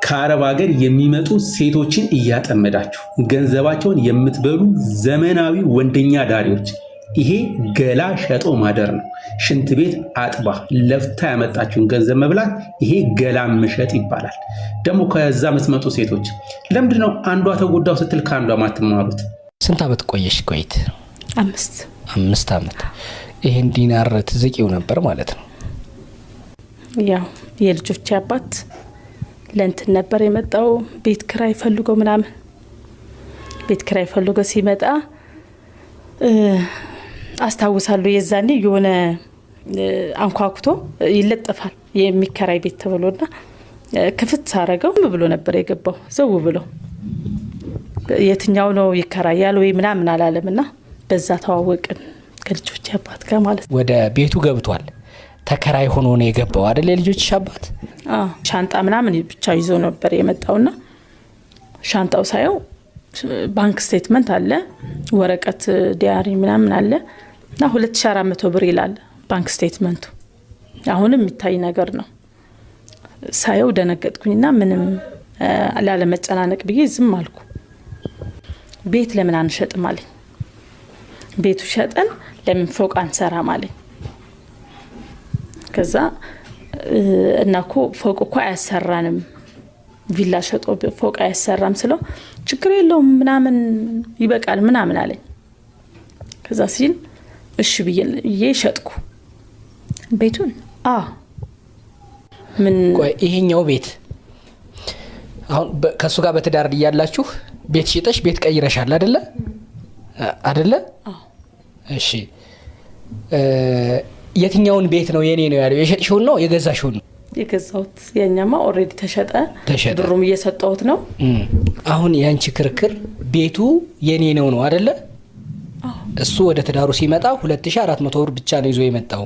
ከአረብ ሀገር የሚመጡ ሴቶችን እያጠመዳችሁ ገንዘባቸውን የምትበሉ ዘመናዊ ወንደኛ ዳሪዎች፣ ይሄ ገላ ሸጦ ማደር ነው። ሽንት ቤት አጥባ ለፍታ ያመጣችሁን ገንዘብ መብላት፣ ይሄ ገላ መሸጥ ይባላል። ደግሞ ከዛ የምትመጡ ሴቶች ለምንድን ነው አንዷ ተጎዳው ስትል ከአንዷ ማትማሩት? ስንት ዓመት ቆየሽ ኩዌት? 5 ዓመት። ይሄን ዲናር ትዝቂው ነበር ማለት ነው? ያው የልጆች አባት ለእንትን ነበር የመጣው። ቤት ክራይ ፈልጎ ምናምን ቤት ክራይ ፈልጎ ሲመጣ አስታውሳለሁ። የዛኔ የሆነ አንኳኩቶ ይለጠፋል የሚከራይ ቤት ተብሎና ክፍት ሳረገው ብሎ ነበር የገባው። ዘው ብሎ የትኛው ነው ይከራያል ወይ ምናምን አላለምና በዛ ተዋወቅን ከልጆች አባት ጋር ማለት ነው። ወደ ቤቱ ገብቷል። ተከራይ ሆኖ ነው የገባው አይደል? የልጆች አባት ሻንጣ ምናምን ብቻ ይዞ ነበር የመጣውና ሻንጣው ሳየው ባንክ ስቴትመንት አለ፣ ወረቀት ዲያሪ ምናምን አለ እና 2400 ብር ይላል ባንክ ስቴትመንቱ። አሁንም የሚታይ ነገር ነው። ሳየው ደነገጥኩኝና ምንም ላለመጨናነቅ ብዬ ዝም አልኩ። ቤት ለምን አንሸጥም አለኝ። ቤቱ ሸጠን ለምን ፎቅ አንሰራም አለኝ። ከዛ እናኮ ፎቅ እኮ አያሰራንም፣ ቪላ ሸጦ ፎቅ አያሰራም ስለው ችግር የለውም ምናምን ይበቃል ምናምን አለኝ። ከዛ ሲል እሺ ብዬ ሸጥኩ ቤቱን። ምን ቆይ ይሄኛው ቤት አሁን ከሱ ጋር በትዳር እያላችሁ ቤት ሽጠሽ ቤት ቀይረሻል አይደለ? እሺ የትኛውን ቤት ነው የኔ ነው ያለው? የሸጥሽውን ነው የገዛሽውን ነው? የገዛሁት። የኛማ ኦሬዲ ተሸጠ፣ ብሩም እየሰጠሁት ነው። አሁን ያንቺ ክርክር ቤቱ የኔ ነው አይደለ? እሱ ወደ ትዳሩ ሲመጣ 2400 ብር ብቻ ነው ይዞ የመጣው።